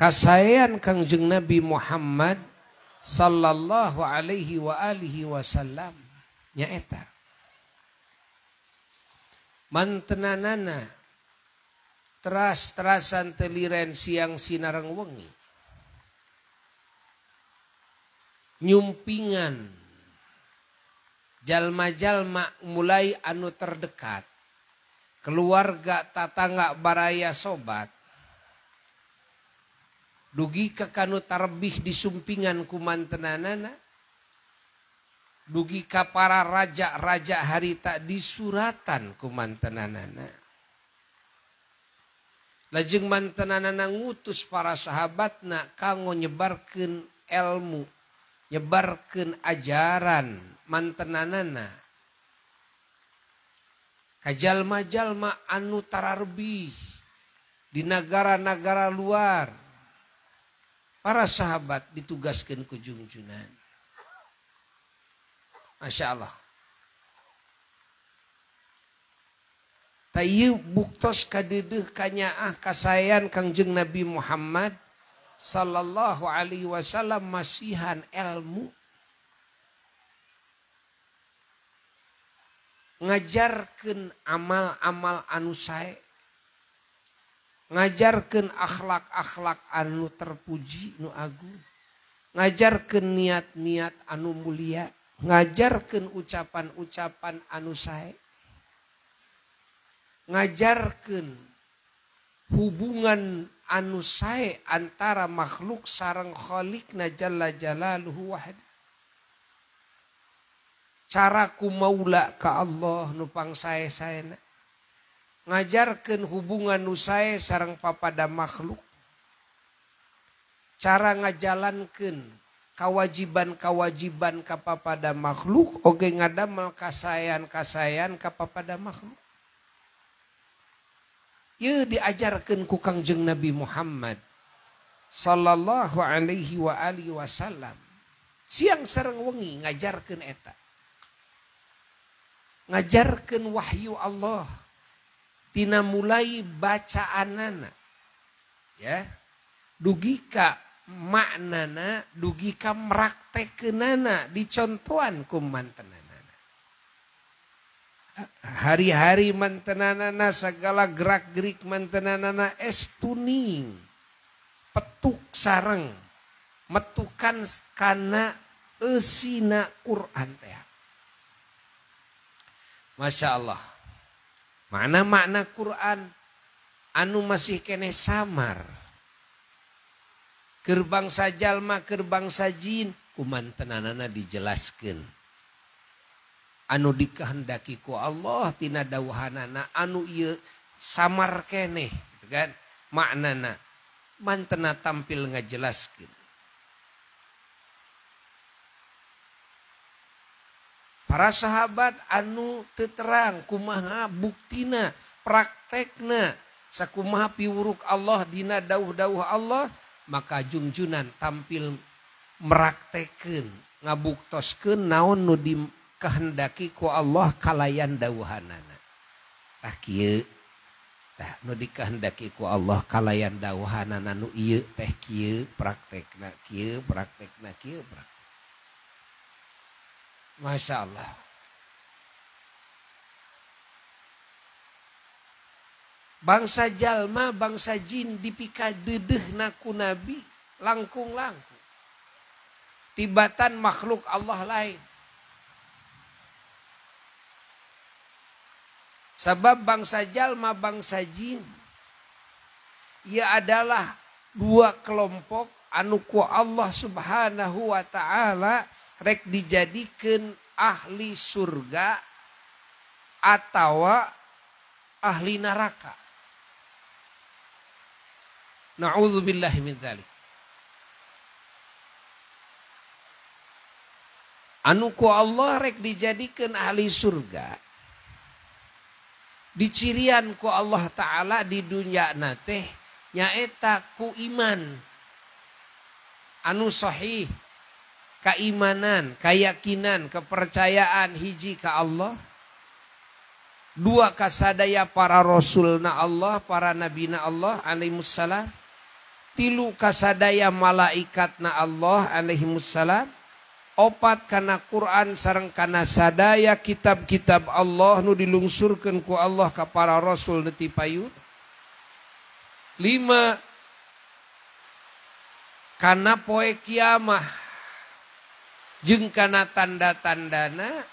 kasayan Kangjeng Nabi Muhammad sallallahu alaihi wa alihi wasallam nyaeta mantenanana teras-terasan teliren siang sinareng wengi nyumpingan jalma-jalma mulai anu terdekat keluarga tatangga baraya sobat dugi ka kanu tarbih disumpingan ku mantenanana dugi ka para raja-raja harita disuratan ku mantenanana lajeng mantenanana ngutus para sahabatna kanggo nyebarkeun ilmu nyebarkeun ajaran mantenanana ka jalma-jalma anu tararbih di negara-negara luar. Para sahabat ditugaskan ku junjunan. Masya Allah. Tayu buktos kadedeh kanyaah kasayan Kangjeng Nabi Muhammad sallallahu alaihi wasallam masihan ilmu. Ngajarkeun amal-amal anu sae. Ngajarkeun akhlak-akhlak anu terpuji nu agung. Ngajarkeun niat-niat anu mulia. Ngajarkeun ucapan-ucapan anu sae. Ngajarkeun hubungan anu sae antara makhluk sareng khaliqna jalla jalaluhu wahid. Cara kumaula ka Allah nu pangsae-saena. Ngajarkeun hubungan nu sae sareng papada makhluk. Cara ngajalankeun kawajiban-kawajiban ka papada makhluk oge ngadamel kasayan-kasayan ka papada makhluk. Ieu diajarkeun ku Kangjeng Nabi Muhammad sallallahu alaihi wa alihi wasallam. Siang sareng wengi ngajarkeun eta. Ngajarkeun wahyu Allah. Tina mulai bacaanana ya dugi ka maknana dugi ka mraktekeunana dicontohan ku mantenanana hari-hari mantenanana segala gerak-gerik mantenanana estuning petuk sareng metukan kana eusina Quran teh Masya Allah. Makna Quran anu masih kene samar. Keur bangsa jalma, keur bangsa jin, kumantenanana dijelaskeun. Anu dikehendaki ku Allah tina dawuhanana anu ieu samar keneh gitu kan. Maknana mantena tampil ngajelaskeun. Para sahabat anu teu terang kumaha buktina praktekna sakumaha piwuruk Allah dina dawuh-dawuh Allah maka junjunan tampil meraktekeun ngabuktoskeun naon nu dikehendaki ku Allah kalayan dawuhanana. Tah kieu tah nu dikehendaki ku Allah kalayan dawuhanana nu ieu teh kieu praktekna kieu praktekna kieu praktekna. Masya Allah. Bangsa jalma, bangsa jin dipika dedehna ku Nabi langkung-langkung. Tibatan makhluk Allah lain. Sebab bangsa jalma, bangsa jin ia adalah dua kelompok anu ku Allah subhanahu wa ta'ala rek dijadikeun ahli surga atau ahli neraka. Na'udzubillahi min dzalik. Anu ku Allah rek dijadikeun ahli surga. Dicirian ku Allah Ta'ala di dunya teh nyaeta ku iman anu sahih. Keimanan, keyakinan, kepercayaan hiji ka Allah. Dua kasadaya para rasulna Allah, para nabina Allah alaihissalam. tilu kasadaya malaikatna Allah alaihimussalam, opat kana Quran sareng kana sadaya kitab-kitab Allah nu dilungsurkeun ku Allah ka para rasul neuti payun. 5 kana poe kiamah jeung kana tanda-tandana.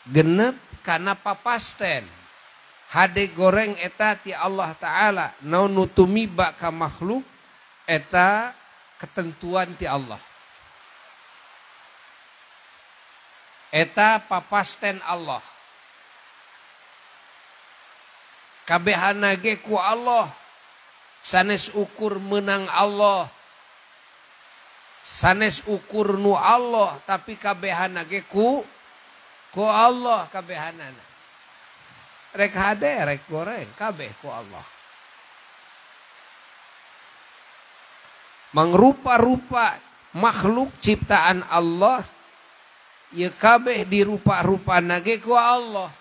6 kana papasten hade goreng eta ti Allah Ta'ala naon nu tumiba ka makhluk eta ketentuan ti Allah. Eta papasten Allah. Kabehana ge ku Allah. Sanes ukur menang Allah. Sanes ukur nu Allah tapi kabehana ge ku Allah kabehanana. Rek hade rek goreng kabeh ku Allah. Mangrupa-rupa makhluk ciptaan Allah ya kabeh dirupa-rupana ge ku Allah.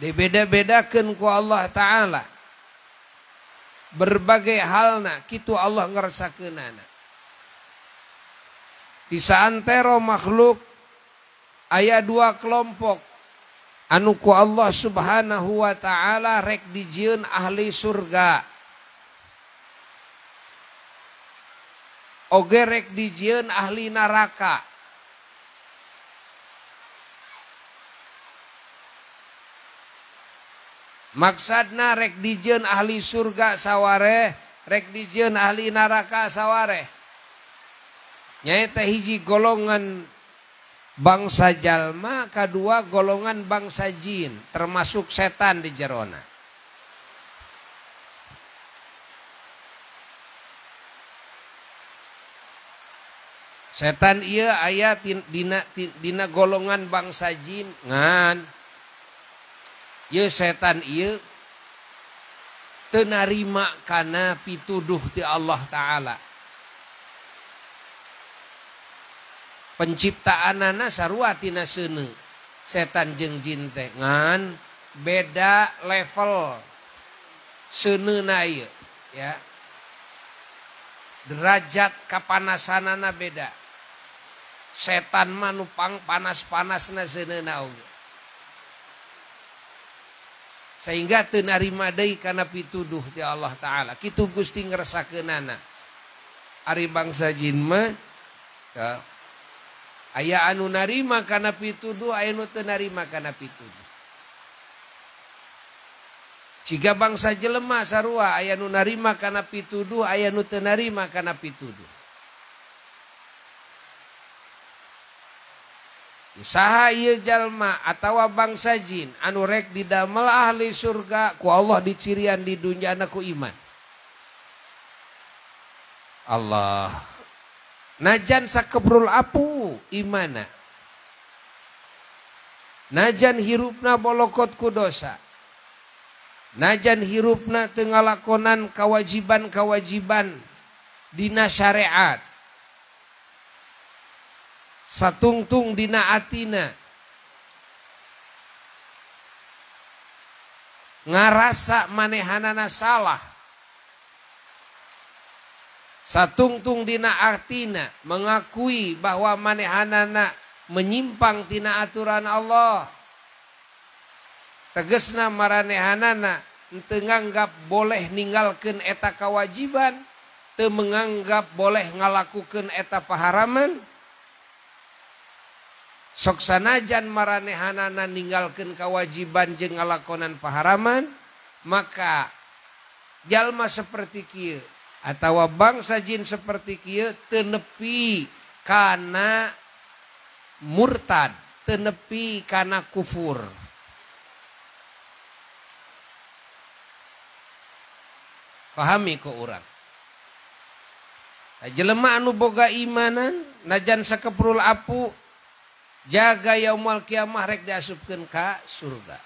Dibeda-bedakeun ku Allah Ta'ala. Berbagai halna kitu Allah ngerasakeunana. Di saantero makhluk aya 2 kelompok anu ku Allah Subhanahu wa Ta'ala rek dijieun ahli surga. Oge rek dijieun ahli neraka. Maksudna rek dijieun ahli surga sawareh, rek dijieun ahli neraka sawareh. Nyaeta hiji golongan bangsa jalma, kedua golongan bangsa jin, termasuk setan di jerona. Setan ieu aya dina golongan bangsa jin ngan. Ye setan ieu teu narima kana pituduh ti Allah Ta'ala. Penciptaanana sarua tina seuneu. Setan jeung jin teh ngan beda level seuneuna ieu ya. Derajat kapanasanana beda. Setan mah nu panas-panasna seuneuna oge. Sehingga teu narima deui kana pituduh ti Allah Ta'ala. Kitu Gusti ngerasakeunana. Ari bangsa jin mah ya, aya anu narima kana pituduh, aya nu teu narima kana pituduh. Ciga bangsa jelema sarua aya nu narima kana pituduh, aya nu teu narima kana pituduh. Saha ieu jalma atawa bangsa jin anu rek didamel ahli surga ku Allah dicirian di dunyana ku iman. Allah. Najan sakebrul apu imana. Najan hirupna bolokot ku dosa. Najan hirupna teu ngalakonan kawajiban-kawajiban dina syariat. Satungtung dina atina ngarasa manehanana salah. Satungtung dina atina mengakui bahwa manehanana menyimpang tina aturan Allah. Tegesna maranehanana teu nganggap boleh ninggalkeun eta kawajiban, teu menganggap boleh ngalakukeun eta paharaman. Sok sanajan maranehanana ninggalkeun kawajiban jeung ngalakonan paharaman, maka jalma seperti kieu atawa bangsa jin seperti kieu teu nepi kana murtad, teu nepi kana kufur. Pahami ku urang. Jelema anu boga imanan najan sakeprul apu jaga yaumul kiamah rek diasupkeun ka surga.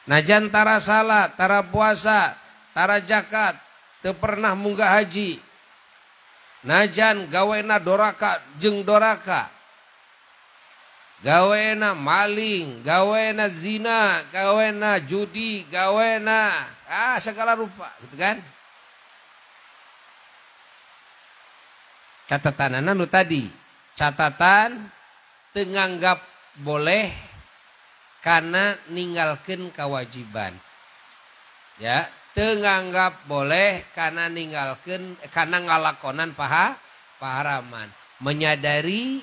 Najan tara salat, tara puasa, tara zakat, teu pernah munggah haji. Najan gawena doraka jeung doraka. Gawena maling, gawena zina, gawena judi, gawena segala rupa gitu kan. Catatanana nu tadi. Catatan tenganggap boleh karena ninggalkeun kewajiban. Ya, tenganggap boleh karena ninggalkeun karena ngalakonan paharaman. Menyadari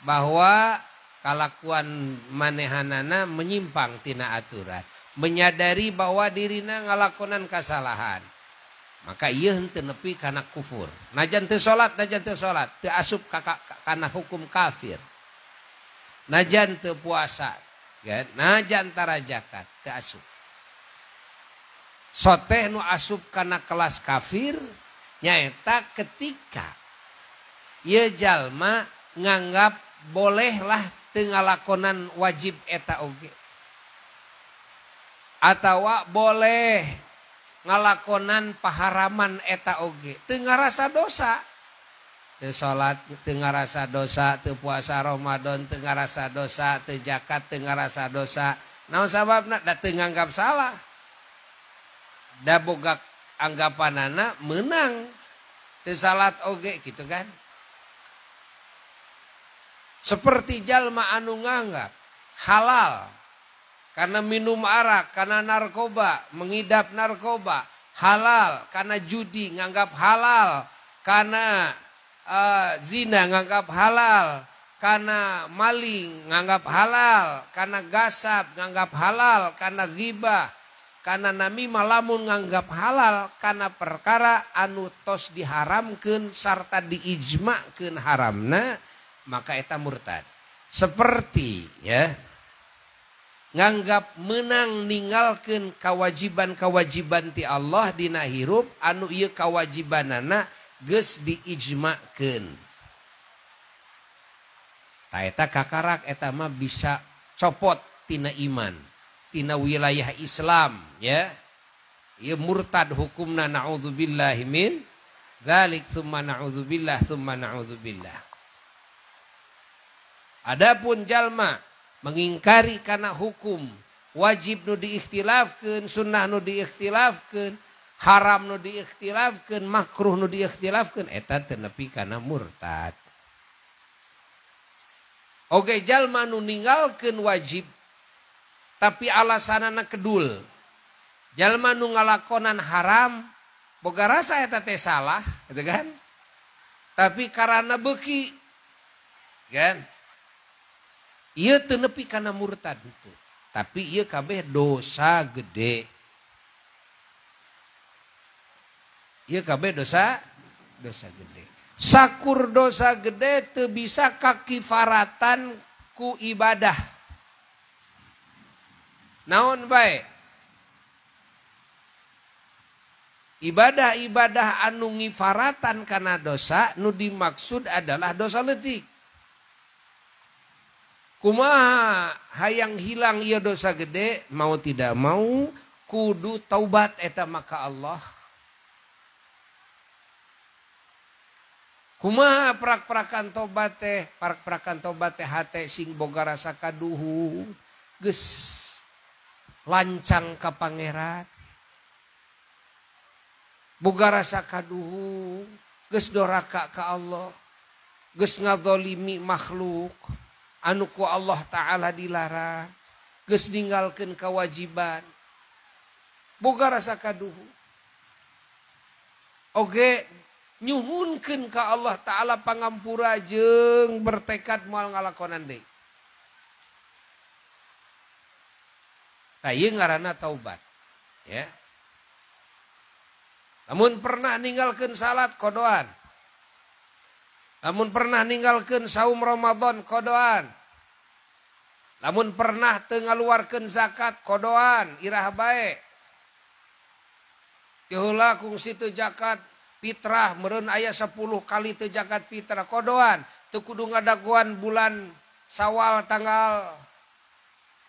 bahwa kalakuan manehanana menyimpang tina aturan. Menyadari bahwa dirina ngalakonan kesalahan. Maka ieu henteu nepi kana kufur. Najan teu salat, teu asup kana hukum kafir. Najan teu puasa, kan? Najan tara zakat, teu asup. Soteh nu asup kana kelas kafir nyaeta ketika ieu jalma nganggap bolehlah teu ngalakonan wajib eta oge. Atawa boleh ngalakonan paharaman eta oge teu ngarasa dosa, teu salat teu ngarasa dosa, teu puasa Ramadan teu ngarasa dosa, teu zakat teu ngarasa dosa. Naon sababna? Da teu nganggap salah, da boga anggapanana menang, teu salat oge gitu kan. Seperti jalma anu nganggap halal karena minum arak, karena narkoba, mengidap narkoba, halal karena judi nganggap halal, karena zina nganggap halal, karena maling nganggap halal, karena gasab nganggap halal, karena ghibah, karena namimah lamun nganggap halal, karena perkara anu tos diharamkeun sarta diijmakeun haramna, maka eta murtad. Seperti ya nganggap menang ninggalkeun kewajiban-kewajiban ti Allah dina hirup anu ieu kewajibanana geus diijmakeun. Ta eta kakarak eta mah bisa copot tina iman, tina wilayah Islam ya. Ieu murtad hukumna naudzubillahi min dzalik tsumma naudzubillah tsumma naudzubillah. Adapun jalma mengingkari karena hukum wajib nu diikhtilafkeun, sunnah nu diikhtilafkeun, haram nu diikhtilafkeun, makruh nu diikhtilafkeun, eta teu nepi kana murtad. Oge jalma nu ninggalkeun wajib tapi alasanana kedul. Jalma nu ngalakonan haram boga rasa eta teh salah, gitu kan? Tapi karena beuki kan? Ieu teu nepi kana murtad itu. Tapi ieu kabeh dosa gede. Ieu kabeh dosa gede. Sakur dosa gede teu bisa kakifaratan ku ibadah. Naon bae? Ibadah-ibadah anu ngifaratan kana dosa nu dimaksud adalah dosa leutik. Kumaha hayang hilang ieu dosa gede, mau tidak mau kudu taubat eta maka Allah. Kumaha prak-prakan tobat teh hate sing boga rasa kaduhu geus lancang ka pangeran. Boga rasa kaduhu geus doraka ka Allah, geus ngadzalimi makhluk anu ku Allah Ta'ala dilarang, geus ninggalkeun kewajiban, boga rasa kaduhu. Oge nyuhunkeun ka Allah Ta'ala pangampura jeung bertekad moal ngalakonan deui. Tah ieu ngaranna taubat. Ya. Lamun pernah ninggalkeun salat kodoan. Lamun pernah ninggalkeun saum Ramadan kodoan. Lamun pernah teu ngaluarkeun zakat kodoan irah bae. Tiheula kungsi teu zakat fitrah meureun aya 10 kali teu zakat fitrah kodoan. Teu kudu ngadaguan bulan Syawal tanggal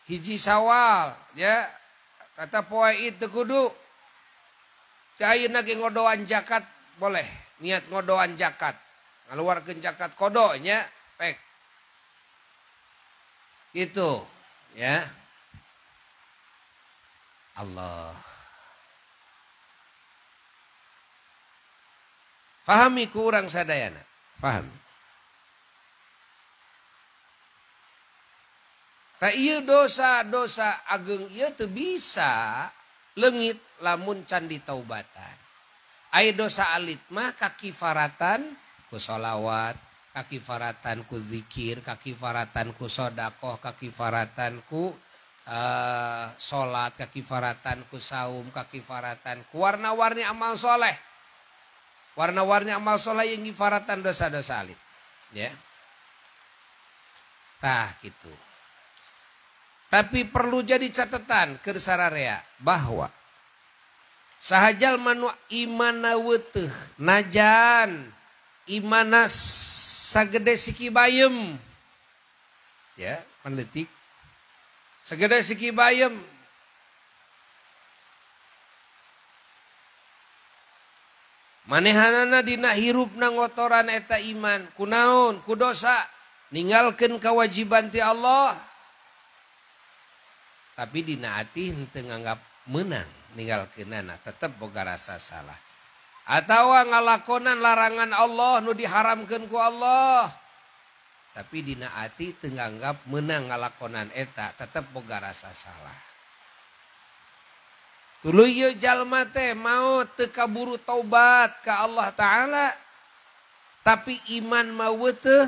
1 Syawal ya. Kata poe itu kudu. Teu ayeuna ge ngodoan zakat boleh, niat ngodoan zakat. Ngaluarkeun zakat kodonya pek. Itu ya. Allah. Fahami ku urang sadayana. Paham? Tak iya dosa-dosa ageng iya teu bisa leungit lamun can ditaubatan. Ai dosa alit mah kakifaratan ku sholawat, kakifaratan ku zikir, kakifaratan ku sedekah, kakifaratan ku salat, kakifaratan ku saum, kakifaratan ku warna-warni amal soleh. Warna-warni amal soleh yang kifaratan dosa-dosa alit. Ya. Tah gitu. Tapi perlu jadi catatan keur sararea bahwa sahajal manu imana weuteuh najan imana sagede siki bayem. Ya, panleutik. Sagede siki bayem. Manehanana dina hirupna ngotoran eta iman, kunaon, ku dosa, ninggalkeun kewajiban ti Allah. Tapi dina hati henteu nganggap menang ninggalkeunana, tetep boga rasa salah. Atawa ngalakonan larangan Allah nu diharamkeun ku Allah. Tapi dina hati teu nganggap menang ngalakonan eta, tetep boga rasa salah. Tuluy ieu jalma teh mau teu kaburu taubat ka Allah Ta'ala. Tapi iman mah weuteuh,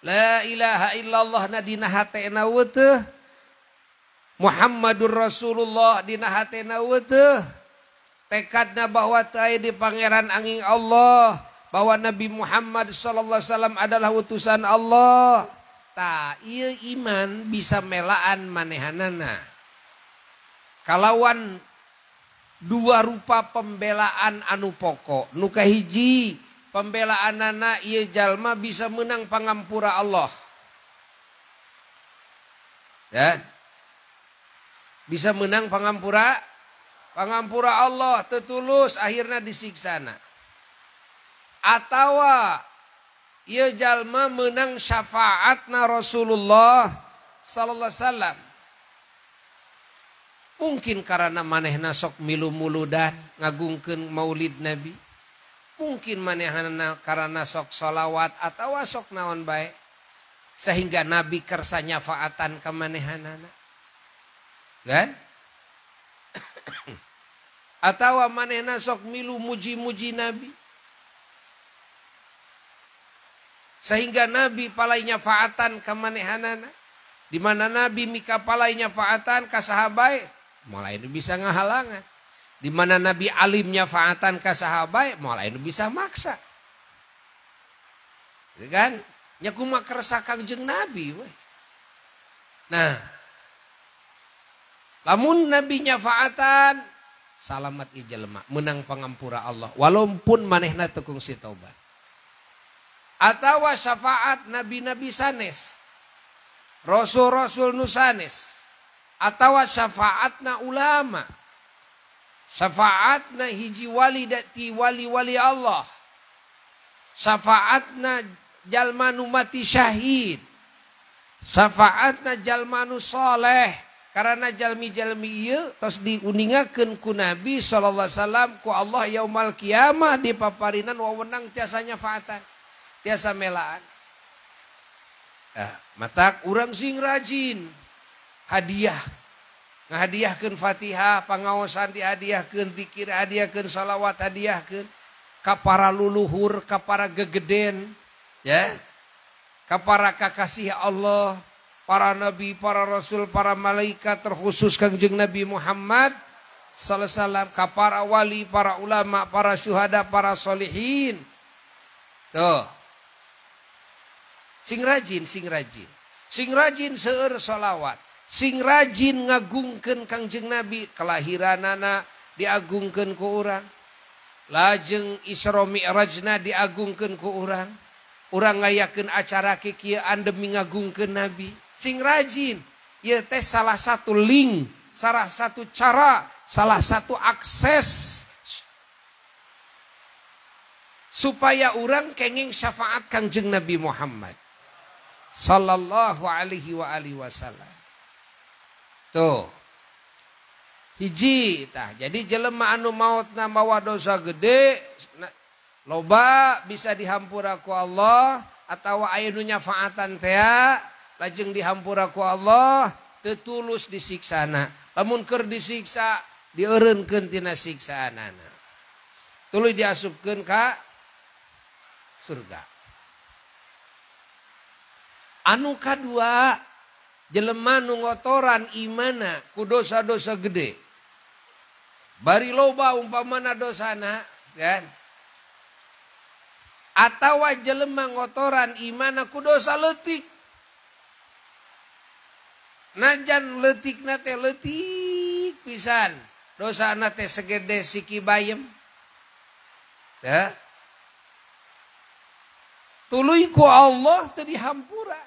la ilaha illallah na dina hatena weuteuh. Muhammadur Rasulullah dina hatena weuteuh. Tekadna bahwa teu aya di pangeran angin Allah, bahwa Nabi Muhammad sallallahu alaihi wasallam adalah utusan Allah. Tah ieu iman bisa melaan manehanana. Kalawan dua rupa pembelaan anu pokok. Nu kahiji pembelaanana ieu jalma bisa menang pangampura Allah. Ya. Bisa menang pangampura Allah tetulus akhirnya disiksana. Atawa ieu jalma menang syafaatna Rasulullah sallallahu alaihi wasallam. Mungkin karena manehna sok milu muludan ngagungkeun maulid Nabi. Mungkin manehna karena sok sholawat atawa sok naon bae sehingga Nabi kersa nyafaatan ka manehanana. Kan? Atau manehna sok milu muji-muji Nabi. Sehingga Nabi palai nyafaatan ka manehanana. Di mana Nabi mika palai nyafaatan ka sahabat, mulai nu bisa ngahalangan. Di mana Nabi alim nyafaatan ka sahabat, mulai nu bisa maksa. Kan? Nya kumaha kersa Kangjeng Nabi we. Nah, lamun Nabi nyafaatan salamat ijelma menang pangampura Allah walaupun manehna teu kungsi taubat. Atawa syafaat nabi-nabi sanes, rasul-rasul nu sanes, atawa syafaatna ulama, syafaatna hiji wali dati wali-wali Allah, syafaatna jalma nu mati syahid, syafaatna jalma nu saleh. Karena jalmi-jalmi ieu tos diuningakeun ku Nabi sallallahu alaihi wasallam ku Allah yaumul kiamah dipaparinan wewenang tiasa nyafaatan, tiasa melaan. Matak urang sing rajin hadiah. Ngahadiahkeun Fatihah, pangaosan dihadiahkeun, zikir hadiahkeun, shalawat hadiahkeun ka para luluhur, ka para gegeden, ya. Ka para kakasih Allah. Para nabi, para rasul, para malaikat terkhusus Kangjeng Nabi Muhammad sallallahu alaihi wasallam, ka para wali, para ulama, para syuhada, para solihin. Tuh. Sing rajin. Sing rajin seueur sholawat. Sing rajin ngagungkeun Kangjeng Nabi, kelahiranana diagungkeun ku urang. Lajeng Isra Mi'rajna diagungkeun ku urang. Urang ngayakeun acara kieu andemi ngagungkeun Nabi. Sing rajin, ieu teh salah satu link, salah satu cara, salah satu akses supaya orang kenging syafaat Kangjeng Nabi Muhammad sallallahu alaihi wa alihi wasallam. Tuh. Hiji tah. Jadi jelema anu mautna mawa dosa gede loba bisa dihampura ku Allah atawa aya nu nyafaatan teh lajeng dihampura ku Allah teu tulus disiksana. Lamun keur disiksa dieureunkeun tina siksaanana. Tuluy diasupkeun ka surga. Anu kadua, jelema nu ngotoran imana ku dosa-dosa gede. Bari loba umpamana dosana kan. Atawa jelema ngotoran imana ku dosa leutik. Najan leutikna teh leutik pisan. Dosana teh segede siki bayem. Ya. Tuluy ku Allah teu dihampura.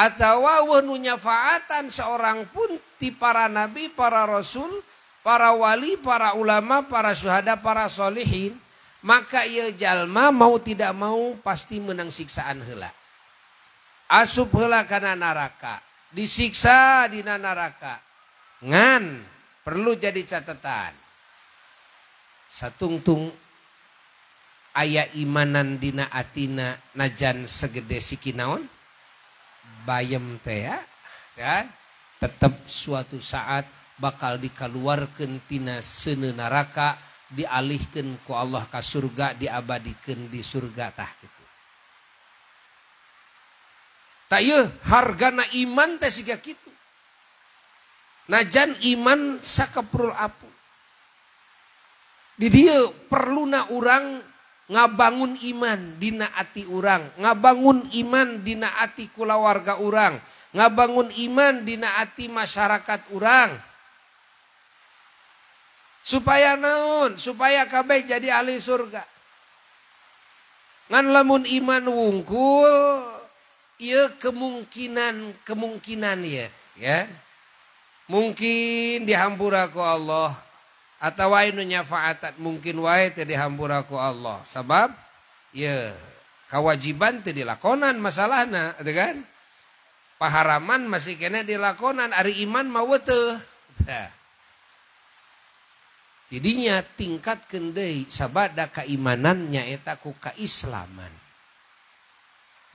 Atawa weuh nu nyafaatan seorang pun ti para nabi, para rasul, para wali, para ulama, para syuhada, para solihin, maka ieu jalma mau tidak mau pasti menang siksaan heula. Asup heula kana neraka, disiksa dina neraka. Ngan perlu jadi catatan. Satungtung aya imanan dina atina najan segede siki naon? Bayem teh ya, kan? Tetap suatu saat bakal dikeluarkan tina seuneu neraka, dialihkeun ku Allah ka surga, diabadikeun di surga tah kitu. Tah ieu hargana iman teh siga kitu. Najan iman sakaprul apu. Di dieu perluna urang ngabangun iman dina ati urang, ngabangun iman dina ati kulawarga urang, ngabangun iman dina ati masyarakat urang. Supaya naon? Supaya kabeh jadi ahli surga. Ngan lamun iman wungkul, ieu kemungkinan ya. Mungkin dihampura ku Allah. Atau anu nyafaatan mungkin wae teu dihampura ku Allah. Sabab ya kewajiban teu dilakonan masalahna, teu kan? Paharaman masih kena dilakonan, ari iman mah teu. Tidinya tingkatkeun deui sabada keimanan nyaeta ku kaislaman.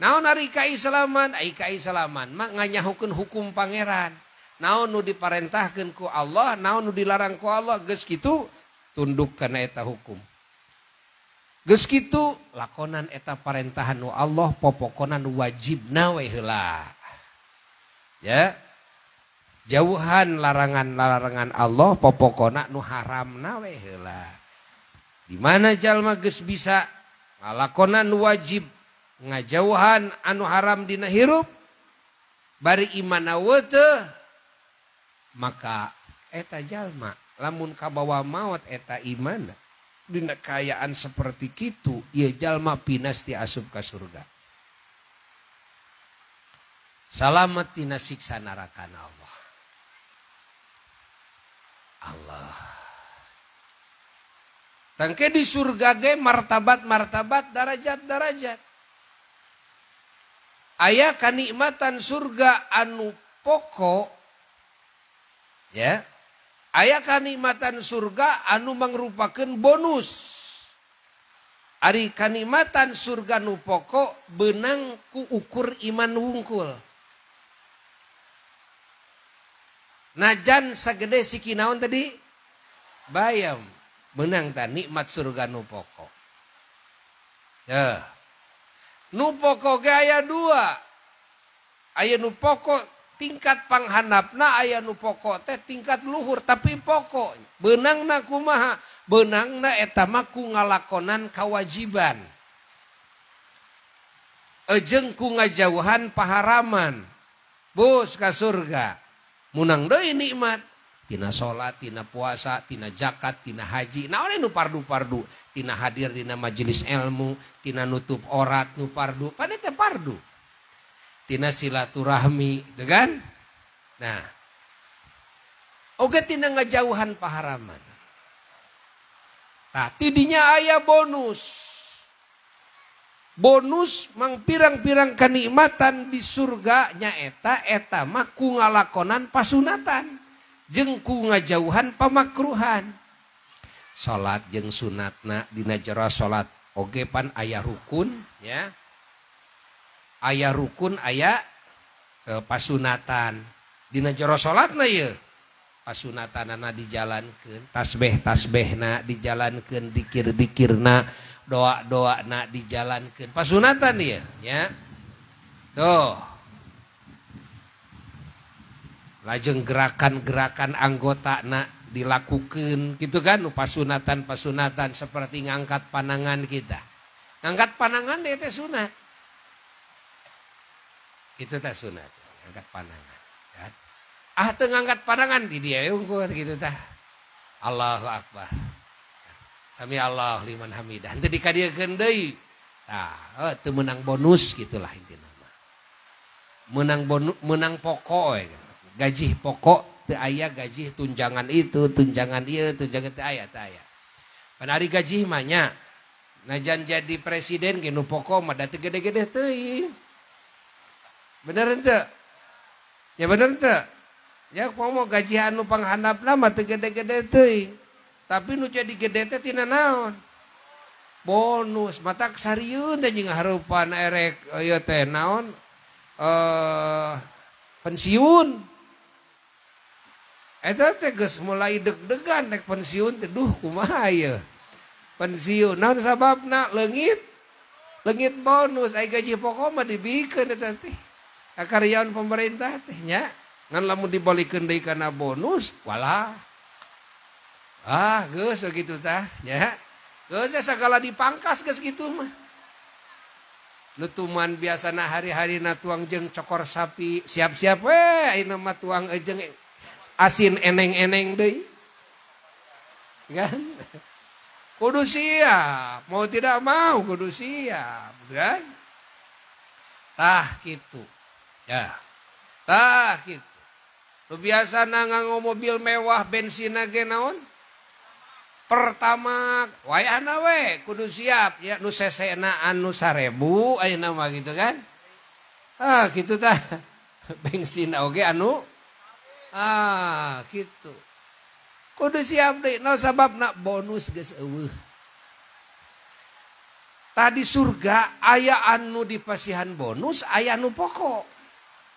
Naon ari kaislaman? Ai kaislaman mah nganyahukeun hukum pangeran. Naon nu diparentahkeun ku Allah, naon nu dilarang ku Allah, geus kitu tunduk kana eta hukum. Geus kitu lakonan eta parentahan nu Allah, popokona nu wajibna we heula. Ya. Jauhan larangan-larangan Allah, popokona nu haramna we heula. Di mana jalma geus bisa ngalakonan nu wajib, ngajauhan anu haram dina hirup, bari iman teu maka eta jalma lamun kabawa maut eta iman dina kayaan seperti kitu ieu jalma pinasti asup ka surga. Salamet tina siksa neraka Allah. Tangke di surga ge martabat-martabat, darajat-darajat. Aya kanikmatan surga anu pokok. Ya, aya kanikmatan surga anu mangrupakeun bonus. Ari kanikmatan surga nu pokok beunang ku ukur iman wungkul. Najan sagede siki naon tadi? Bayam. Beunang tah nikmat surga nu pokok. Ya. Nu pokok ge aya dua. Aya nu pokok tingkat panghandapna, aya nu pokok teh tingkat luhur tapi pokok. Beunangna kumaha? Beunangna eta mah ku ngalakonan kawajiban. Ejeng ku ngajauhan paharaman. Bos ka surga. Munang deui nikmat tina salat, tina puasa, tina zakat, tina haji. Naon nu pardu-pardu? Tina hadir dina majelis ilmu, tina nutup orat nu pardu. Padahal teh pardu. Tina silaturahmi, kan? Nah, oge tina ngajauhan paharaman. Tah tidinya aya bonus. Bonus mang pirang-pirang kenikmatan di surga nyaeta eta mah ku ngalakonan pasunatan jeung ku ngajauhan pamakruhan. salat jeung sunatna dina jero salat oge pan aya rukun ya. Aya rukun aya pasunatan dina jero salatna ye. Pasunatanana dijalankeun, tasbih-tasbihna dijalankeun, dikir-dikirna, doa-doana dijalankeun. Pasunatan ieu nya. Tuh. Lajeng gerakan-gerakan anggotana dilakukan gitu kan, pasunatan-pasunatan seperti ngangkat panangan kita. Ngangkat panangan teh sunat. Itu teh sunat, ngangkat panangan. Kan? Teu ngangkat panangan di dia unggul gitu tah. Allahu Akbar. Sami Allah liman hamidah. Teu dikadiekeun deui. Tah, teu menang bonus gitulah intina mah. Menang pokok we. Gaji pokok teu aya gaji tunjangan itu, tunjangan ieu, tunjangan teu aya, teu aya. Pan ari gaji mah nya najan jadi presiden ge nu pokok mah da teu gede-gede teuing. Bener henteu? Ya bener henteu? Ya komo gaji anu panghandapna mah teu gede-gede teuing. Tapi nu jadi gede teh tina naon? Bonus, matak sarieun teh jeung hareupan erek ieu teh naon? Pensiun. Eta teh geus mulai deg-degan rek pensiun teh duh kumaha ieu. Pensiun naon sababna? Leungit. Leungit bonus aya gaji pokok mah dibikeun eta teh. Karyawan pemerintah teh nya. Ngan lamun dibalikeun deui kana bonus, walah. Geus begitu tah, nya. Geus sagala dipangkas geus kitu mah. Nu tuman biasana hari-harina tuang jeung cokor sapi, siap-siap we ayeuna mah tuang jeung asin eneng-eneng deui. Kan? Kudu siap, mau tidak mau kudu siap, kan? Tah kitu. Ya. Tah kitu. Nu biasana nganggo mobil mewah bensina ge naon? Pertama, wayahna we kudu siap ya nu sesena anu 1000 ayeuna mah gitu kan. Kitu tah. Bensin oge anu kitu. Kudu siap deui no sababna bonus geus eueuh. Tadi surga aya anu dipasihan bonus, aya anu pokok.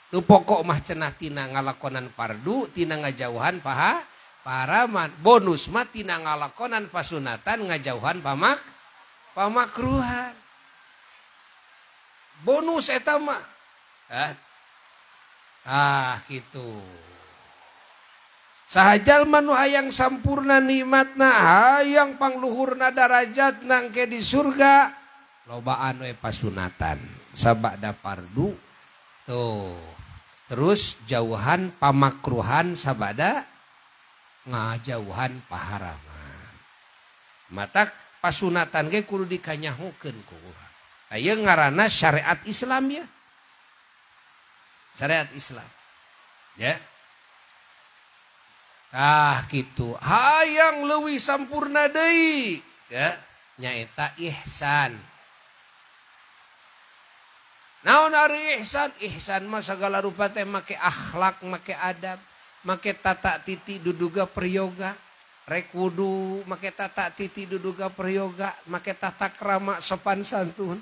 Nu pokok mah cenah tina ngalakonan fardu, tina ngajauhan paraman. Bonus mah tina ngalakonan pasunatan, ngajauhan pamakruhan. Bonus eta mah. Gitu. Sahajal manu hayang sampurna nikmatna, hayang pangluhurna darajatna engke di surga, lobaan we pasunatan, sabada fardu. Tuh. Terus jauhan pamakruhan sabada ngajauhan paharaman. Matak pasunatan ge kudu dikanyahukeun ku urang. Aya ngaranna syariat Islam ya. Syariat Islam. Ya. Kitu. Hayang leuwih sampurna deui, ya, nyaeta ihsan. Naon ari ihsan? Ihsan mah sagala rupa teh make akhlak, make adab, make tata titi duduga prayoga. Rek wudu make tata titi duduga prayoga, make tata krama sopan santun.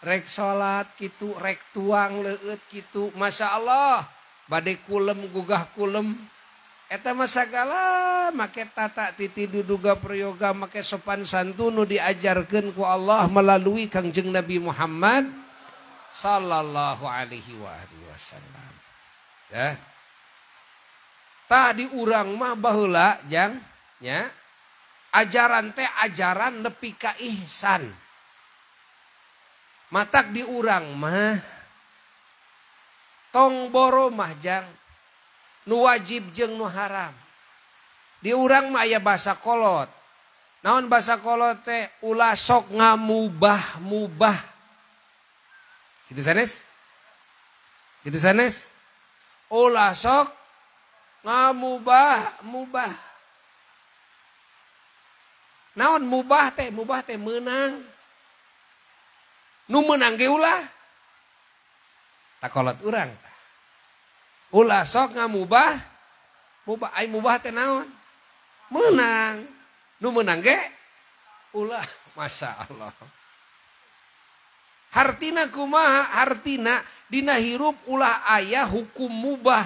Rek salat kitu, rek tuang leueut kitu. Masya Allah, bade kulem gugah kulem. Eta mah sagala make tata titi duduga prayoga, make sopan santun nu diajarkeun ku Allah melalui Kangjeng Nabi Muhammad sallallahu alaihi wasallam. Ya. Tah di urang mah baheula jang nya ajaran teh ajaran nepi ka ihsan. Matak di urang mah tong boro mah jang nu wajib jeung nu haram. Di urang mah aya basa kolot. Naon basa kolot teh? Ulah sok ngamubah-mubah. Gitu sanes? Gitu sanes? Ulah sok ngamubah-mubah. Naon mubah teh? Mubah teh menang. Nu menang ge ulah. Tak kolot urang tah. Ulah sok ngamubah, mubah ai mubah teh naon? Menang. Nu menang ge ulah. Masya Allah. Hartina kumaha? Hartina dina hirup ulah aya hukum mubah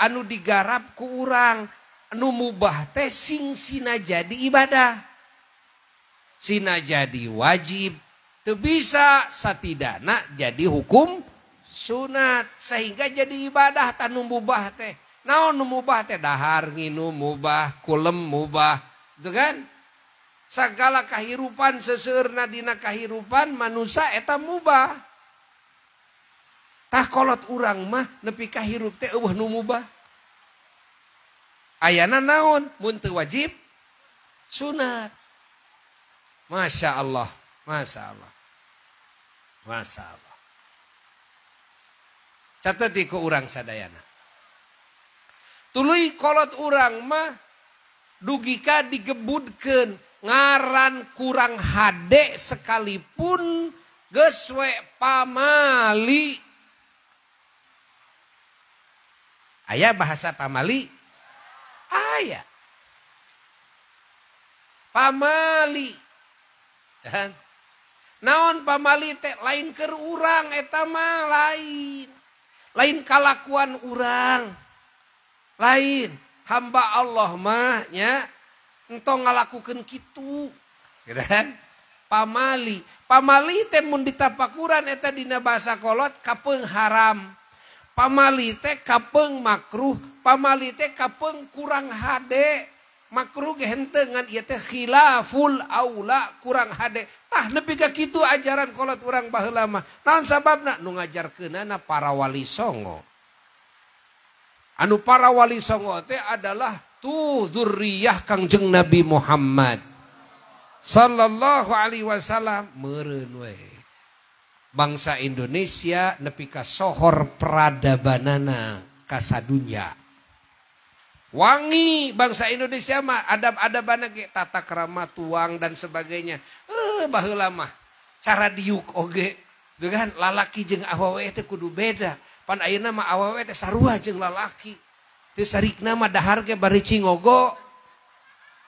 anu digarap ku urang. Anu mubah teh sing sina jadi ibadah. Sina jadi wajib. Teu bisa satidakna jadi hukum sunat. Sehingga jadi ibadah tanu mubah teh. Naon nu mubah teh? Dahar nginum mubah, kulem mubah. Itu kan? Sagala kahirupan seseueurna dina kahirupan manusia eta mubah. Tah kolot urang mah nepi kahirup teh eueuh nu mubah. Ayana naon? Mun teu wajib sunat. Masya Allah, Masya Allah, Masya Allah. Catat di ku urang sadayana. Tuluy kolot urang mah dugika digebudkeun. Ngaran kurang hade sekalipun geus we pamali. Aya bahasa pamali? Aya. Pamali. Dan naon pamali teh lain keur urang eta mah lain. Lain kalakuan urang. Lain hamba Allah mah nya entong ngalakukeun kitu. Gitu kan? Pamali. Pamali teh mun ditapakuran eta dina basa kolot kapeung haram. Pamali teh kapeung makruh. Pamali teh kapeung kurang hade. Makruh ge henteu ngan ieu teh khilaful aula kurang hade. Tah nepi ka kitu ajaran kolot urang baheula mah. Naon sababna? Nu ngajarkeunana para wali songo. Anu para wali songo teh adalah tu dzurriyyah Kangjeng Nabi Muhammad sallallahu alaihi wasallam. Meureun we bangsa Indonesia nepi ka sohor peradabanana ka sadunya. Wangi bangsa Indonesia mah adab-adabana ge tata krama tuang dan sebagainya. Baheula mah cara diuk oge dengan lalaki jeung awewe teh kudu beda. Pan ayeuna mah awewe teh sarua jeung lalaki. Teu sarikna mah dahar ge bari cingogo.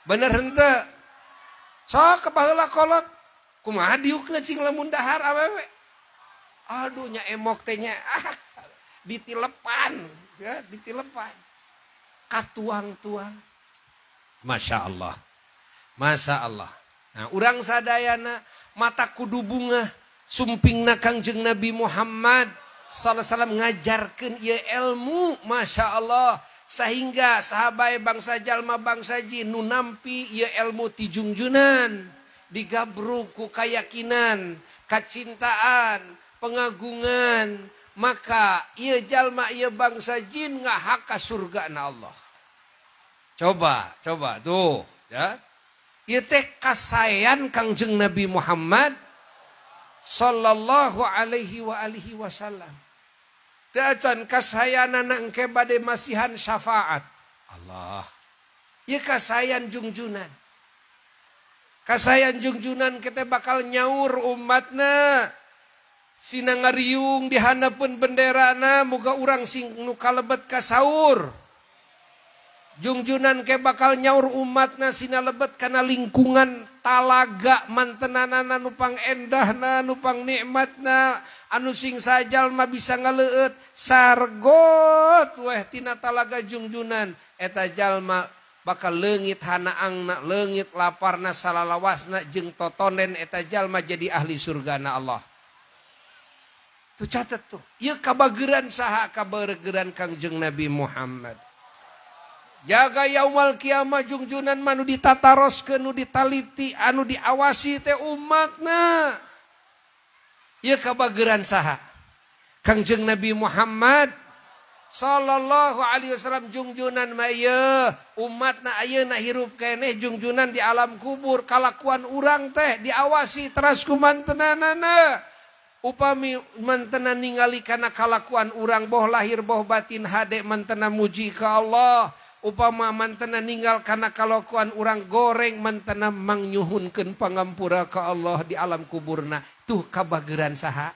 Bener henteu? Sok baheula kolot. Kumaha diukna cing lamun dahar awewe? Aduh nya emok teh nya ditilepan, ya, ditilepan. Katuang-tuang. Masya Allah. Masya Allah. Nah, urang sadayana mata kudu bunga sumpingna Kangjeng Nabi Muhammad sallallahu alaihi wasallam ngajarkeun ieu ilmu, Masya Allah. Sehingga sahabat bangsa jalma bangsa jin nu nampi ieu ilmu ti jungjunan digabruk ku kayakinan, kacintaan, pengagungan, maka ieu jalma ieu bangsa jin ngahak ka surgana Allah. Coba tuh ya. Ieu teh kasayan Kangjeng Nabi Muhammad sallallahu alaihi wasallam. Teu acan kasayanana engke bade masihan syafaat. Allah. Ieu kasayan jungjunan. Kasayan jungjunan kita bakal nyaur umatna. Sina ngariung di handapun benderana muga urang sing nu kalebet ka saur. Jungjunan ke bakal nyaur umatna sina lebet kana lingkungan talaga mantenanana nupang endahna nupang nikmatna anu sing sajal mah bisa ngaleueut sargot weh tina talaga jungjunan eta jalma bakal leungit hanaangna leungit laparna salalawasna jeung totonen eta jalma jadi ahli surgana Allah. Tuh catat tuh. Ieu kabageuran saha? Kabageuran Kangjeng Nabi Muhammad. Jaga yaumal kiamah jungjunan manu ditataroskeun nu ditaliti anu diawasi teh umatna. Ieu kabageuran saha? Kangjeng Nabi Muhammad sallallahu alaihi wasallam jungjunan mah ieu umatna ayeuna hirup keneh jungjunan di alam kubur kalakuan urang teh diawasi teras ku mantenanana. Upami mantena ningali kana kalakuan urang boh lahir boh batin hade mantena muji ka Allah. Upama mantena ninggal kana kalakuan urang goreng mantena mangyuhunkeun pangampura ka Allah di alam kuburna. Tuh kabageuran saha?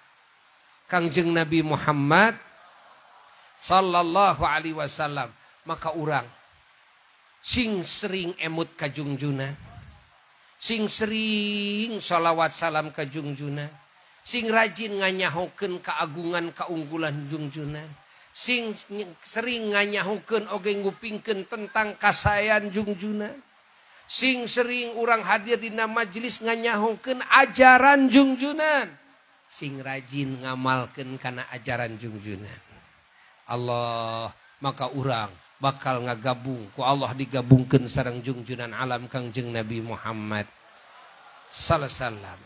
Kangjeng Nabi Muhammad sallallahu alaihi wasallam. Maka urang sing sering emut ka jungjunan sing sering sholawat salam ka junjunan, sing rajin nganyahokeun keagungan keunggulan junjunan, sing sering nganyahokeun oge ngupingkeun tentang kasayan junjunan, sing sering urang hadir dina majelis nganyahokeun ajaran junjunan, sing rajin ngamalkeun kana ajaran junjunan. Allah maka urang bakal ngagabung ku Allah digabungkeun sareng junjunan alam Kangjeng Nabi Muhammad sallallahu alaihi wasallam.